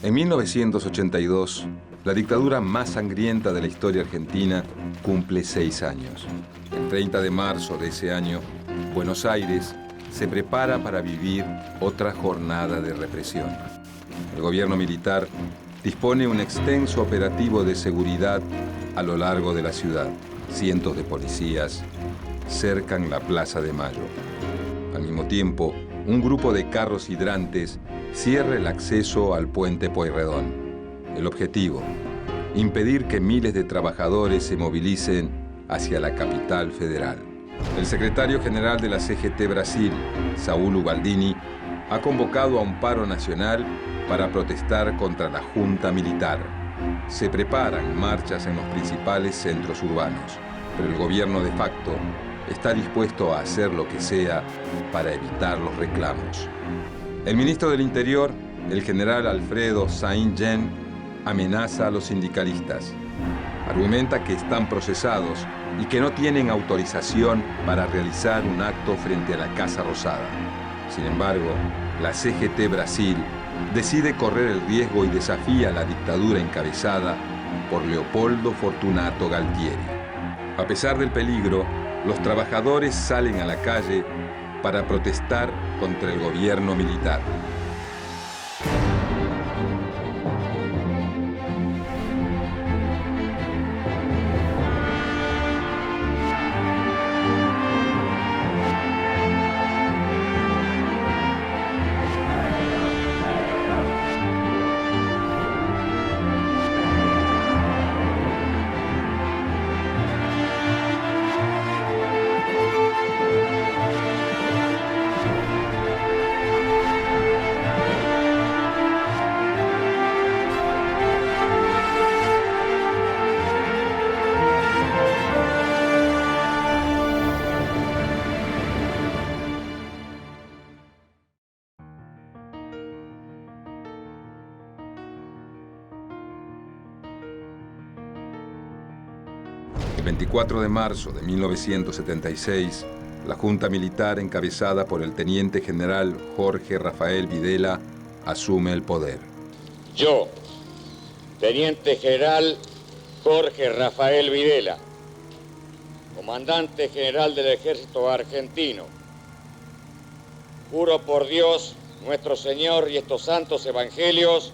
En 1982, la dictadura más sangrienta de la historia argentina cumple 6 años. El 30 de marzo de ese año, Buenos Aires se prepara para vivir otra jornada de represión. El gobierno militar dispone un extenso operativo de seguridad a lo largo de la ciudad. Cientos de policías cercan la Plaza de Mayo. Al mismo tiempo, un grupo de carros hidrantes cierra el acceso al puente Pueyrredón. El objetivo: impedir que miles de trabajadores se movilicen hacia la capital federal. El secretario general de la CGT Brasil, Saúl Ubaldini, ha convocado a un paro nacional para protestar contra la junta militar. Se preparan marchas en los principales centros urbanos, pero el gobierno de facto está dispuesto a hacer lo que sea para evitar los reclamos. El ministro del Interior, el general Alfredo Saint-Jean, amenaza a los sindicalistas. Argumenta que están procesados y que no tienen autorización para realizar un acto frente a la Casa Rosada. Sin embargo, la CGT Brasil decide correr el riesgo y desafía la dictadura encabezada por Leopoldo Fortunato Galtieri. A pesar del peligro, los trabajadores salen a la calle para protestar contra el gobierno militar. El 24 de marzo de 1976, la Junta Militar, encabezada por el teniente general Jorge Rafael Videla, asume el poder. Yo, teniente general Jorge Rafael Videla, comandante general del Ejército Argentino, juro por Dios, nuestro Señor y estos santos evangelios,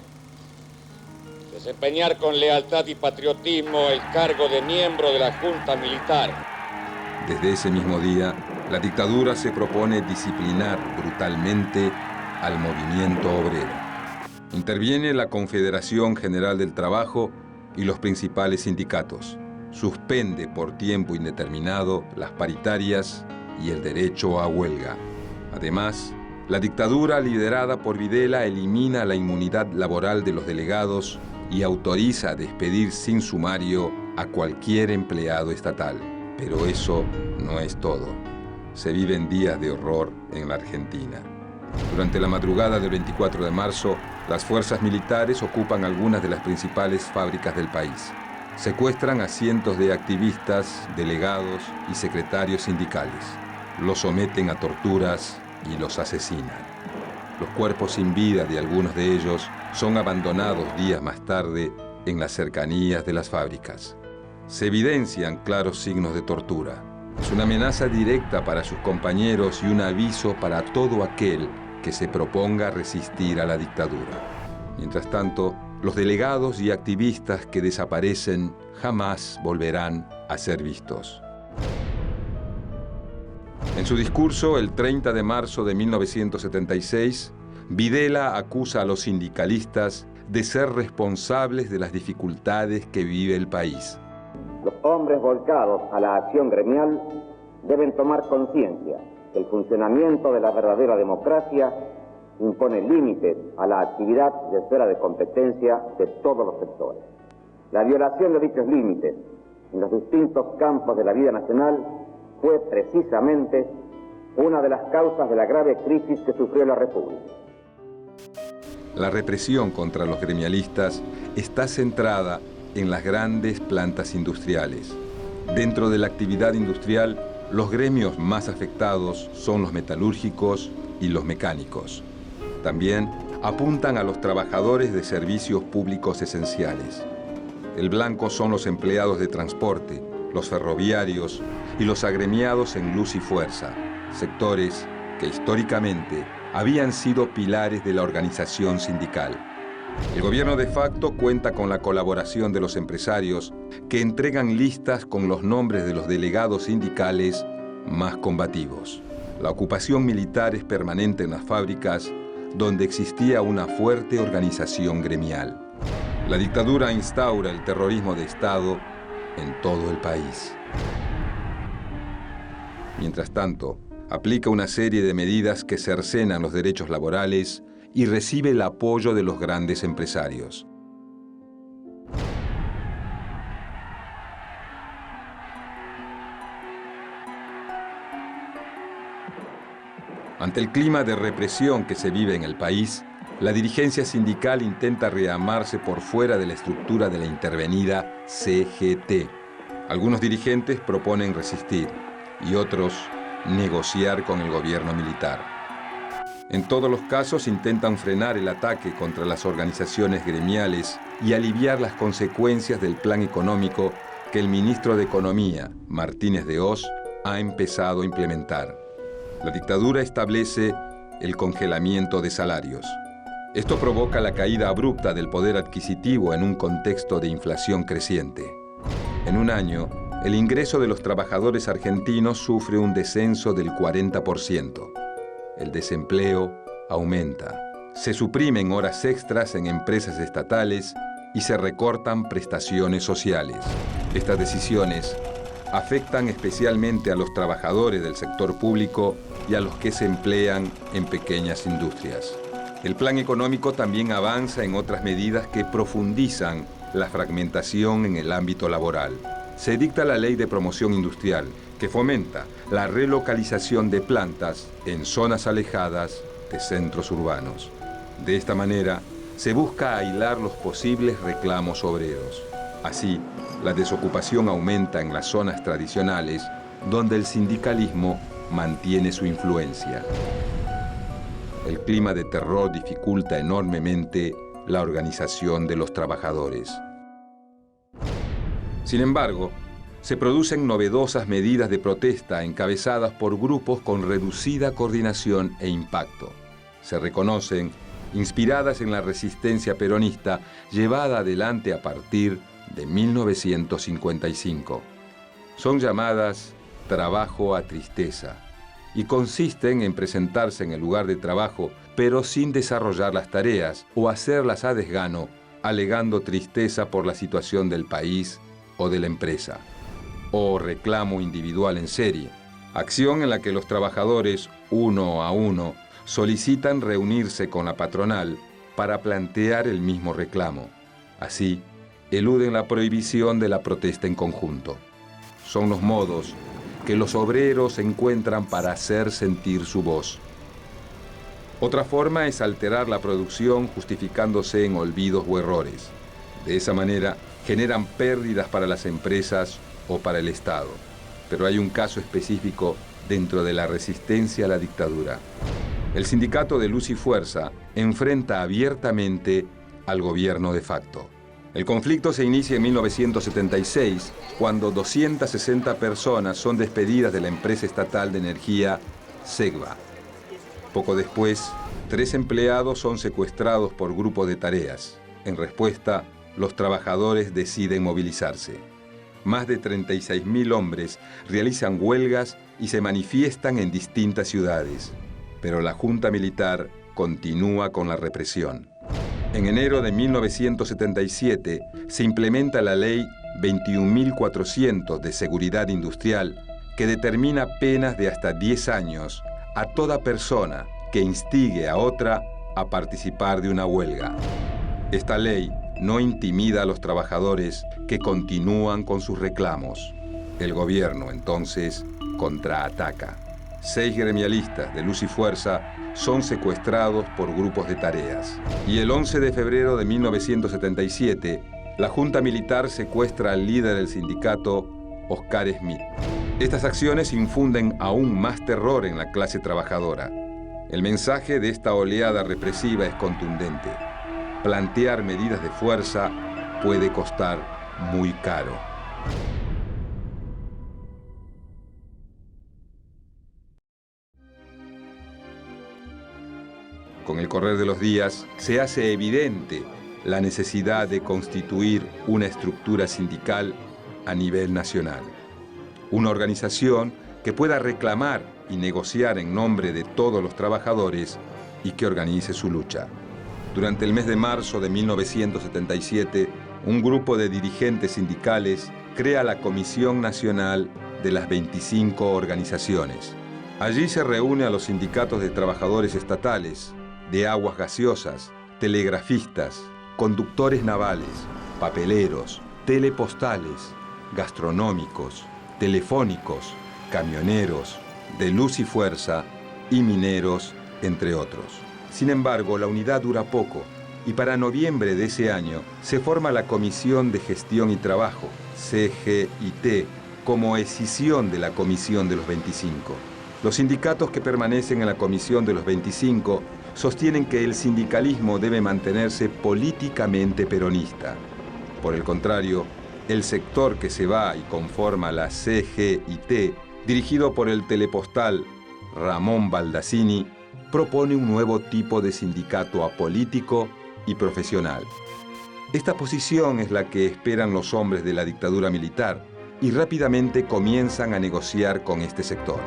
desempeñar con lealtad y patriotismo el cargo de miembro de la Junta Militar. Desde ese mismo día, la dictadura se propone disciplinar brutalmente al movimiento obrero. Interviene la Confederación General del Trabajo y los principales sindicatos. Suspende por tiempo indeterminado las paritarias y el derecho a huelga. Además, la dictadura liderada por Videla elimina la inmunidad laboral de los delegados y autoriza a despedir sin sumario a cualquier empleado estatal. Pero eso no es todo. Se viven días de horror en la Argentina. Durante la madrugada del 24 de marzo, las fuerzas militares ocupan algunas de las principales fábricas del país. Secuestran a cientos de activistas, delegados y secretarios sindicales. Los someten a torturas y los asesinan. Los cuerpos sin vida de algunos de ellos son abandonados días más tarde en las cercanías de las fábricas. Se evidencian claros signos de tortura. Es una amenaza directa para sus compañeros y un aviso para todo aquel que se proponga resistir a la dictadura. Mientras tanto, los delegados y activistas que desaparecen jamás volverán a ser vistos. En su discurso, el 30 de marzo de 1976, Videla acusa a los sindicalistas de ser responsables de las dificultades que vive el país. Los hombres volcados a la acción gremial deben tomar conciencia que el funcionamiento de la verdadera democracia impone límites a la actividad de esfera de competencia de todos los sectores. La violación de dichos límites en los distintos campos de la vida nacional fue precisamente una de las causas de la grave crisis que sufrió la República. La represión contra los gremialistas está centrada en las grandes plantas industriales. Dentro de la actividad industrial, los gremios más afectados son los metalúrgicos y los mecánicos. También apuntan a los trabajadores de servicios públicos esenciales. El blanco son los empleados de transporte, los ferroviarios y los agremiados en Luz y Fuerza, sectores que históricamente habían sido pilares de la organización sindical. El gobierno de facto cuenta con la colaboración de los empresarios que entregan listas con los nombres de los delegados sindicales más combativos. La ocupación militar es permanente en las fábricas, donde existía una fuerte organización gremial. La dictadura instaura el terrorismo de Estado en todo el país. Mientras tanto, aplica una serie de medidas que cercenan los derechos laborales y recibe el apoyo de los grandes empresarios. Ante el clima de represión que se vive en el país, la dirigencia sindical intenta rearmarse por fuera de la estructura de la intervenida CGT. Algunos dirigentes proponen resistir y otros negociar con el gobierno militar. En todos los casos intentan frenar el ataque contra las organizaciones gremiales y aliviar las consecuencias del plan económico que el ministro de Economía, Martínez de Hoz, ha empezado a implementar. La dictadura establece el congelamiento de salarios. Esto provoca la caída abrupta del poder adquisitivo en un contexto de inflación creciente. En un año, el ingreso de los trabajadores argentinos sufre un descenso del 40%. El desempleo aumenta. Se suprimen horas extras en empresas estatales y se recortan prestaciones sociales. Estas decisiones afectan especialmente a los trabajadores del sector público y a los que se emplean en pequeñas industrias. El plan económico también avanza en otras medidas que profundizan la fragmentación en el ámbito laboral. Se dicta la Ley de Promoción Industrial, que fomenta la relocalización de plantas en zonas alejadas de centros urbanos. De esta manera, se busca aislar los posibles reclamos obreros. Así, la desocupación aumenta en las zonas tradicionales, donde el sindicalismo mantiene su influencia. El clima de terror dificulta enormemente la organización de los trabajadores. Sin embargo, se producen novedosas medidas de protesta encabezadas por grupos con reducida coordinación e impacto. Se reconocen inspiradas en la resistencia peronista llevada adelante a partir de 1955. Son llamadas trabajo a tristeza y consisten en presentarse en el lugar de trabajo, pero sin desarrollar las tareas o hacerlas a desgano, alegando tristeza por la situación del país o de la empresa, o reclamo individual en serie, acción en la que los trabajadores, uno a uno, solicitan reunirse con la patronal para plantear el mismo reclamo. Así, eluden la prohibición de la protesta en conjunto. Son los modos que los obreros encuentran para hacer sentir su voz. Otra forma es alterar la producción justificándose en olvidos o errores. De esa manera, generan pérdidas para las empresas o para el Estado. Pero hay un caso específico dentro de la resistencia a la dictadura. El sindicato de Luz y Fuerza enfrenta abiertamente al gobierno de facto. El conflicto se inicia en 1976, cuando 260 personas son despedidas de la empresa estatal de energía Segva. Poco después, 3 empleados son secuestrados por grupos de tareas. En respuesta, los trabajadores deciden movilizarse. Más de 36.000 hombres realizan huelgas y se manifiestan en distintas ciudades. Pero la Junta Militar continúa con la represión. En enero de 1977 se implementa la Ley 21.400 de Seguridad Industrial, que determina penas de hasta 10 años a toda persona que instigue a otra a participar de una huelga. Esta ley no intimida a los trabajadores que continúan con sus reclamos. El gobierno, entonces, contraataca. 6 gremialistas de Luz y Fuerza son secuestrados por grupos de tareas. Y el 11 de febrero de 1977, la Junta Militar secuestra al líder del sindicato, Oscar Smith. Estas acciones infunden aún más terror en la clase trabajadora. El mensaje de esta oleada represiva es contundente. Plantear medidas de fuerza puede costar muy caro. Con el correr de los días, se hace evidente la necesidad de constituir una estructura sindical a nivel nacional. Una organización que pueda reclamar y negociar en nombre de todos los trabajadores y que organice su lucha. Durante el mes de marzo de 1977, un grupo de dirigentes sindicales crea la Comisión Nacional de las 25 organizaciones. Allí se reúne a los sindicatos de trabajadores estatales, de aguas gaseosas, telegrafistas, conductores navales, papeleros, telepostales, gastronómicos, telefónicos, camioneros, de luz y fuerza y mineros, entre otros. Sin embargo, la unidad dura poco y para noviembre de ese año se forma la Comisión de Gestión y Trabajo, CGIT, como escisión de la Comisión de los 25. Los sindicatos que permanecen en la Comisión de los 25 sostienen que el sindicalismo debe mantenerse políticamente peronista. Por el contrario, el sector que se va y conforma la CGIT, dirigido por el telepostal Ramón Baldassini, propone un nuevo tipo de sindicato apolítico y profesional. Esta posición es la que esperan los hombres de la dictadura militar y rápidamente comienzan a negociar con este sector.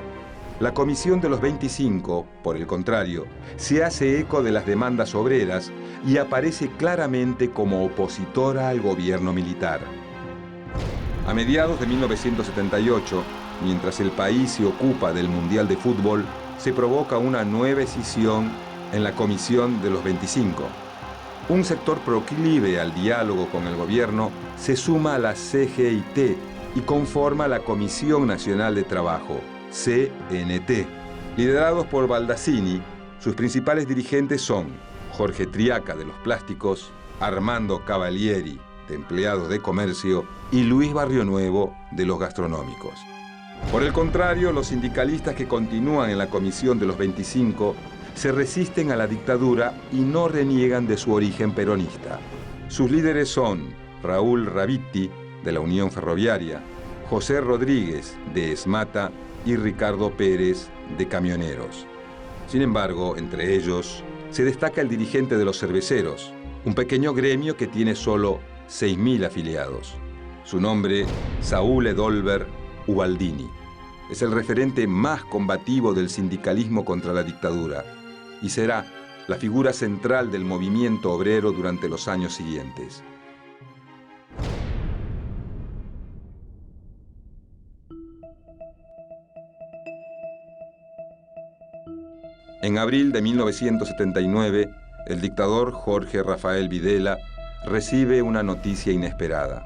La Comisión de los 25, por el contrario, se hace eco de las demandas obreras y aparece claramente como opositora al gobierno militar. A mediados de 1978, mientras el país se ocupa del Mundial de Fútbol, se provoca una nueva escisión en la Comisión de los 25. Un sector proclive al diálogo con el gobierno se suma a la CGIT y conforma la Comisión Nacional de Trabajo, CNT. Liderados por Baldassini, sus principales dirigentes son Jorge Triaca, de los plásticos, Armando Cavalieri, de empleados de comercio, y Luis Barrionuevo, de los gastronómicos. Por el contrario, los sindicalistas que continúan en la Comisión de los 25 se resisten a la dictadura y no reniegan de su origen peronista. Sus líderes son Raúl Ravitti, de la Unión Ferroviaria, José Rodríguez, de Esmata, y Ricardo Pérez, de Camioneros. Sin embargo, entre ellos, se destaca el dirigente de los cerveceros, un pequeño gremio que tiene solo 6.000 afiliados. Su nombre, Saúl Edolver Ubaldini. Es el referente más combativo del sindicalismo contra la dictadura y será la figura central del movimiento obrero durante los años siguientes. En abril de 1979, el dictador Jorge Rafael Videla recibe una noticia inesperada.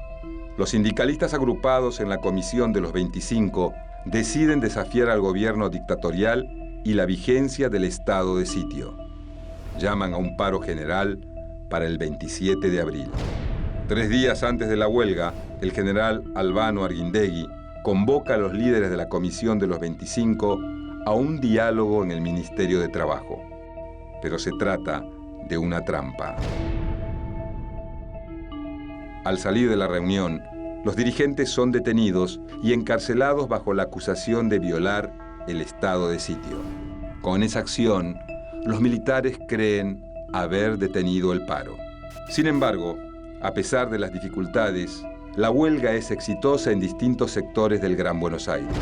Los sindicalistas agrupados en la Comisión de los 25 deciden desafiar al gobierno dictatorial y la vigencia del estado de sitio. Llaman a un paro general para el 27 de abril. 3 días antes de la huelga, el general Albano Arguindegui convoca a los líderes de la Comisión de los 25 a un diálogo en el Ministerio de Trabajo. Pero se trata de una trampa. Al salir de la reunión, los dirigentes son detenidos y encarcelados bajo la acusación de violar el estado de sitio. Con esa acción, los militares creen haber detenido el paro. Sin embargo, a pesar de las dificultades, la huelga es exitosa en distintos sectores del Gran Buenos Aires.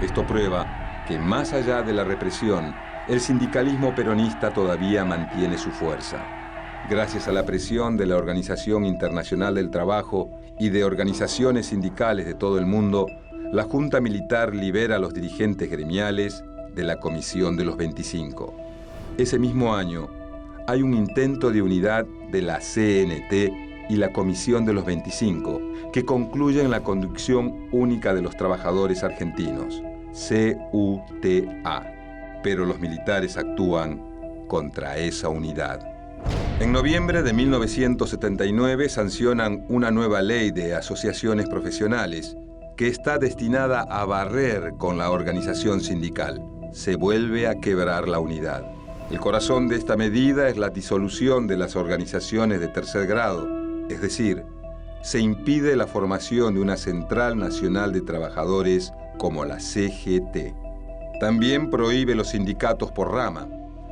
Esto prueba que más allá de la represión, el sindicalismo peronista todavía mantiene su fuerza. Gracias a la presión de la Organización Internacional del Trabajo y de organizaciones sindicales de todo el mundo, la Junta Militar libera a los dirigentes gremiales de la Comisión de los 25. Ese mismo año, hay un intento de unidad de la CNT y la Comisión de los 25, que concluyen la conducción única de los trabajadores argentinos, CUTA. Pero los militares actúan contra esa unidad. En noviembre de 1979 sancionan una nueva ley de asociaciones profesionales que está destinada a barrer con la organización sindical. Se vuelve a quebrar la unidad. El corazón de esta medida es la disolución de las organizaciones de tercer grado, es decir, se impide la formación de una Central Nacional de Trabajadores como la CGT. También prohíbe los sindicatos por rama,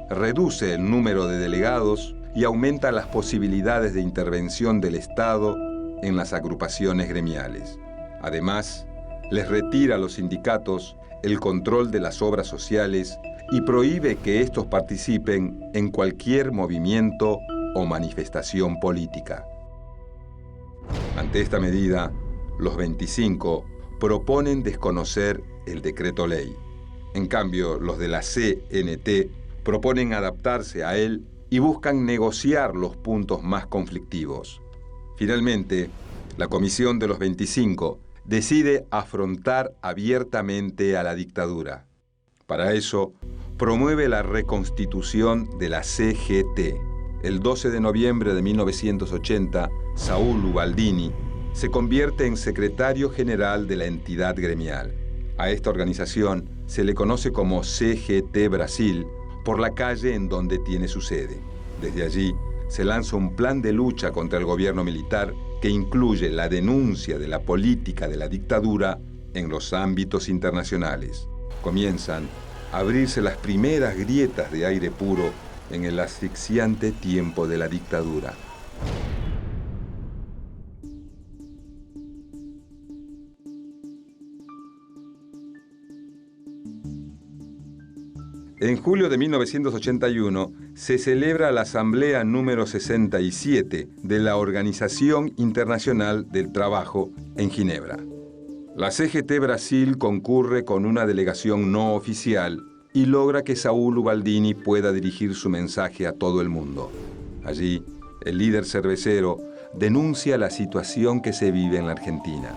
reduce el número de delegados y aumenta las posibilidades de intervención del Estado en las agrupaciones gremiales. Además, les retira a los sindicatos el control de las obras sociales y prohíbe que estos participen en cualquier movimiento o manifestación política. Ante esta medida, los 25 proponen desconocer el decreto ley. En cambio, los de la CNT proponen adaptarse a él y buscan negociar los puntos más conflictivos. Finalmente, la Comisión de los 25 decide afrontar abiertamente a la dictadura. Para eso, promueve la reconstitución de la CGT. El 12 de noviembre de 1980, Saúl Ubaldini se convierte en secretario general de la entidad gremial. A esta organización se le conoce como CGT Brasil por la calle en donde tiene su sede. Desde allí se lanza un plan de lucha contra el gobierno militar que incluye la denuncia de la política de la dictadura en los ámbitos internacionales. Comienzan a abrirse las primeras grietas de aire puro en el asfixiante tiempo de la dictadura. En julio de 1981 se celebra la Asamblea número 67 de la Organización Internacional del Trabajo en Ginebra. La CGT Brasil concurre con una delegación no oficial y logra que Saúl Ubaldini pueda dirigir su mensaje a todo el mundo. Allí, el líder cervecero denuncia la situación que se vive en la Argentina.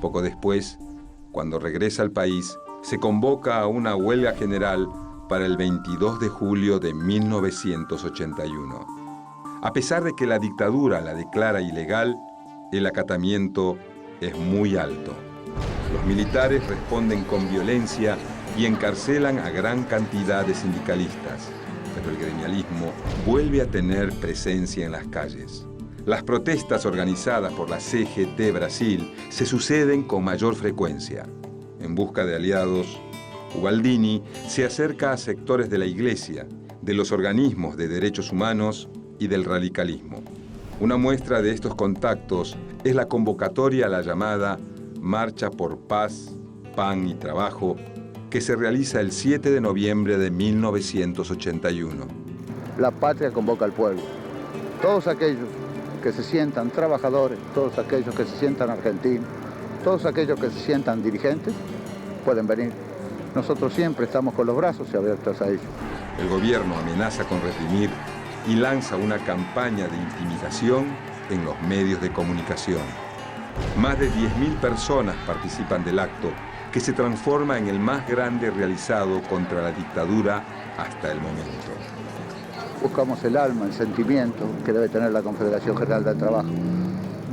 Poco después, cuando regresa al país, se convoca a una huelga general para el 22 de julio de 1981. A pesar de que la dictadura la declara ilegal, el acatamiento es muy alto. Los militares responden con violencia y encarcelan a gran cantidad de sindicalistas, pero el gremialismo vuelve a tener presencia en las calles. Las protestas organizadas por la CGT Brasil se suceden con mayor frecuencia. En busca de aliados, Ubaldini se acerca a sectores de la Iglesia, de los organismos de derechos humanos y del radicalismo. Una muestra de estos contactos es la convocatoria a la llamada Marcha por Paz, Pan y Trabajo, que se realiza el 7 de noviembre de 1981. La patria convoca al pueblo. Todos aquellos que se sientan trabajadores, todos aquellos que se sientan argentinos, todos aquellos que se sientan dirigentes, pueden venir. Nosotros siempre estamos con los brazos abiertos a ellos. El gobierno amenaza con reprimir y lanza una campaña de intimidación en los medios de comunicación. Más de 10.000 personas participan del acto, que se transforma en el más grande realizado contra la dictadura hasta el momento. Buscamos el alma, el sentimiento que debe tener la Confederación General del Trabajo,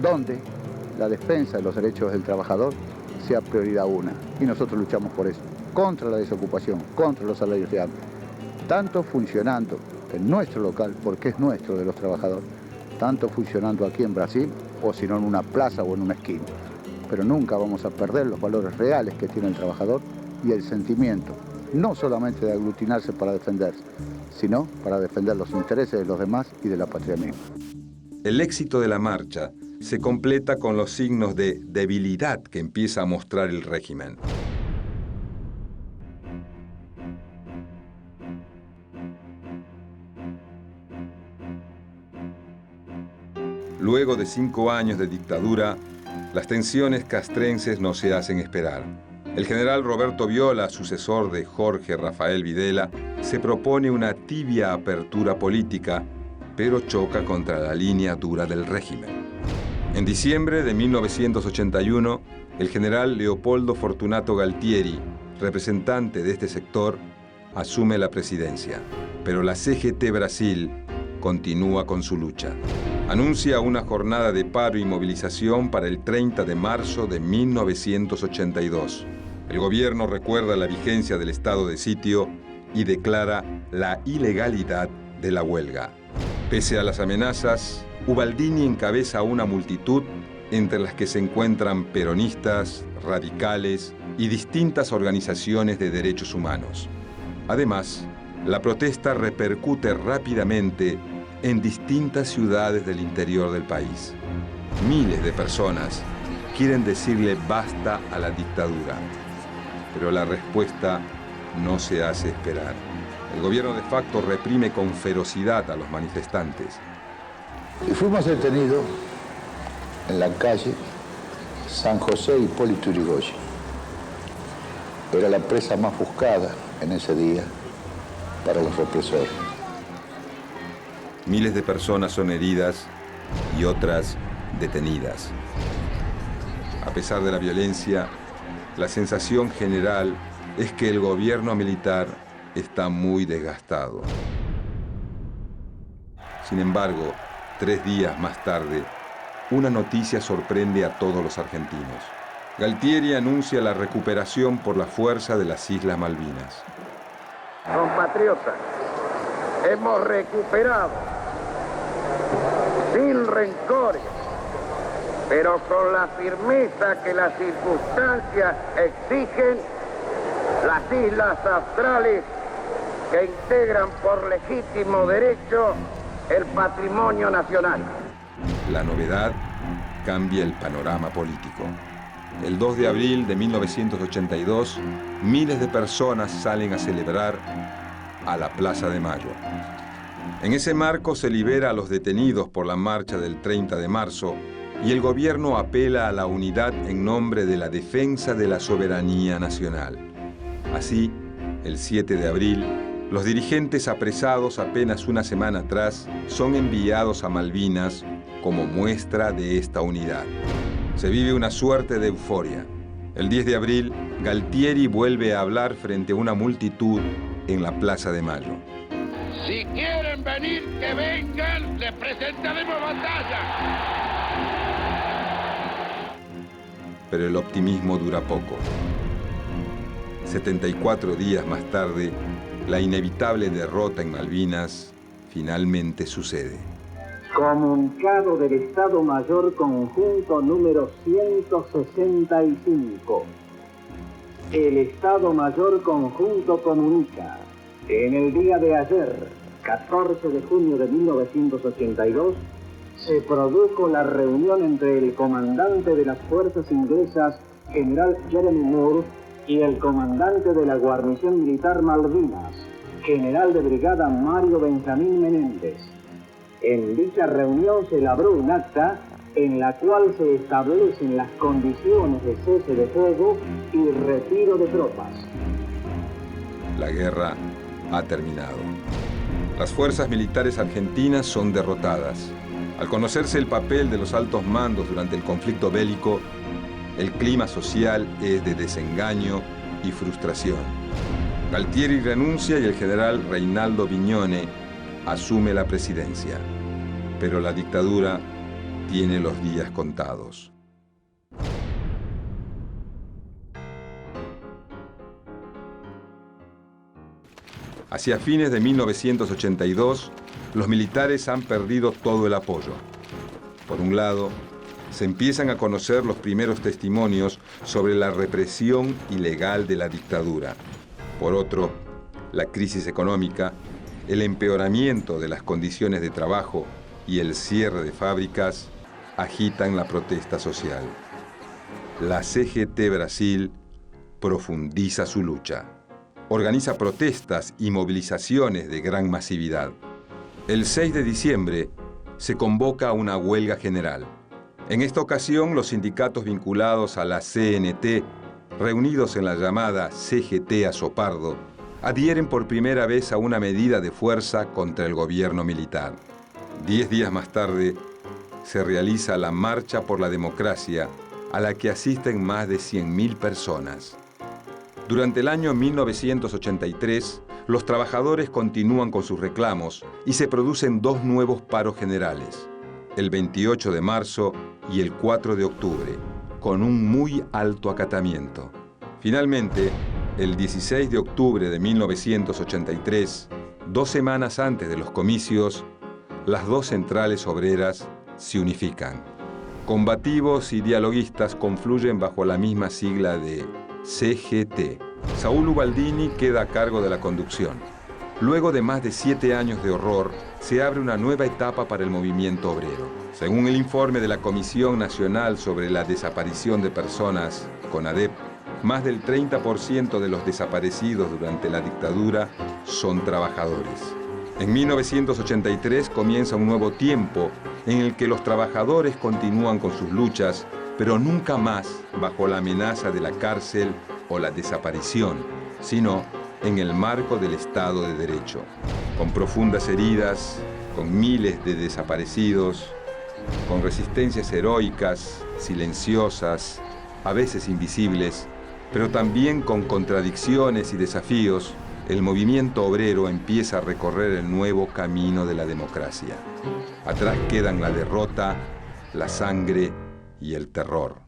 donde la defensa de los derechos del trabajador sea prioridad una. Y nosotros luchamos por eso, contra la desocupación, contra los salarios de hambre. Tanto funcionando en nuestro local, porque es nuestro de los trabajadores, tanto funcionando aquí en Brasil, o si no en una plaza o en una esquina. Pero nunca vamos a perder los valores reales que tiene el trabajador y el sentimiento, no solamente de aglutinarse para defenderse, sino para defender los intereses de los demás y de la patria misma. El éxito de la marcha se completa con los signos de debilidad que empieza a mostrar el régimen. Luego de 5 años de dictadura, las tensiones castrenses no se hacen esperar. El general Roberto Viola, sucesor de Jorge Rafael Videla, se propone una tibia apertura política, pero choca contra la línea dura del régimen. En diciembre de 1981, el general Leopoldo Fortunato Galtieri, representante de este sector, asume la presidencia, pero la CGT Brasil continúa con su lucha. Anuncia una jornada de paro y movilización para el 30 de marzo de 1982. El gobierno recuerda la vigencia del estado de sitio y declara la ilegalidad de la huelga. Pese a las amenazas, Ubaldini encabeza una multitud entre las que se encuentran peronistas, radicales y distintas organizaciones de derechos humanos. Además, la protesta repercute rápidamente en distintas ciudades del interior del país. Miles de personas quieren decirle basta a la dictadura, pero la respuesta no se hace esperar. El gobierno de facto reprime con ferocidad a los manifestantes. Y fuimos detenidos en la calle San José Hipólito Yrigoyen. Era la presa más buscada en ese día para los represores. Miles de personas son heridas y otras detenidas. A pesar de la violencia, la sensación general es que el gobierno militar está muy desgastado. Sin embargo, 3 días más tarde, una noticia sorprende a todos los argentinos. Galtieri anuncia la recuperación por la fuerza de las Islas Malvinas. Compatriotas, hemos recuperado, sin rencores, pero con la firmeza que las circunstancias exigen, las islas australes que integran por legítimo derecho el patrimonio nacional. La novedad cambia el panorama político. El 2 de abril de 1982, miles de personas salen a celebrar a la Plaza de Mayo. En ese marco se libera a los detenidos por la marcha del 30 de marzo y el gobierno apela a la unidad en nombre de la defensa de la soberanía nacional. Así, el 7 de abril, los dirigentes apresados apenas una semana atrás son enviados a Malvinas como muestra de esta unidad. Se vive una suerte de euforia. El 10 de abril, Galtieri vuelve a hablar frente a una multitud en la Plaza de Mayo. Si quieren venir, que vengan, les presentaremos batalla. Pero el optimismo dura poco. 74 días más tarde, la inevitable derrota en Malvinas finalmente sucede. Comunicado del Estado Mayor Conjunto número 165. El Estado Mayor Conjunto comunica que en el día de ayer, 14 de junio de 1982, se produjo la reunión entre el comandante de las fuerzas inglesas, general Jeremy Moore, y el comandante de la guarnición militar Malvinas, general de brigada Mario Benjamín Menéndez. En dicha reunión se elaboró un acta en la cual se establecen las condiciones de cese de fuego y retiro de tropas. La guerra ha terminado. Las fuerzas militares argentinas son derrotadas. Al conocerse el papel de los altos mandos durante el conflicto bélico, el clima social es de desengaño y frustración. Galtieri renuncia y el general Reinaldo Vignone asume la presidencia. Pero la dictadura tiene los días contados. Hacia fines de 1982, los militares han perdido todo el apoyo. Por un lado, se empiezan a conocer los primeros testimonios sobre la represión ilegal de la dictadura. Por otro, la crisis económica, el empeoramiento de las condiciones de trabajo y el cierre de fábricas agitan la protesta social. La CGT Brasil profundiza su lucha. Organiza protestas y movilizaciones de gran masividad. El 6 de diciembre se convoca a una huelga general. En esta ocasión, los sindicatos vinculados a la CNT, reunidos en la llamada CGT Azopardo, adhieren por primera vez a una medida de fuerza contra el gobierno militar. 10 días más tarde, se realiza la Marcha por la Democracia, a la que asisten más de 100.000 personas. Durante el año 1983, los trabajadores continúan con sus reclamos y se producen 2 nuevos paros generales, el 28 de marzo y el 4 de octubre, con un muy alto acatamiento. Finalmente, El 16 de octubre de 1983, 2 semanas antes de los comicios, las dos centrales obreras se unifican. Combativos y dialoguistas confluyen bajo la misma sigla de CGT. Saúl Ubaldini queda a cargo de la conducción. Luego de más de 7 años de horror, se abre una nueva etapa para el movimiento obrero. Según el informe de la Comisión Nacional sobre la Desaparición de Personas, CONADEP, más del 30% de los desaparecidos durante la dictadura son trabajadores. En 1983 comienza un nuevo tiempo en el que los trabajadores continúan con sus luchas, pero nunca más bajo la amenaza de la cárcel o la desaparición, sino en el marco del Estado de Derecho, con profundas heridas, con miles de desaparecidos, con resistencias heroicas, silenciosas, a veces invisibles, pero también con contradicciones y desafíos. El movimiento obrero empieza a recorrer el nuevo camino de la democracia. Atrás quedan la derrota, la sangre y el terror.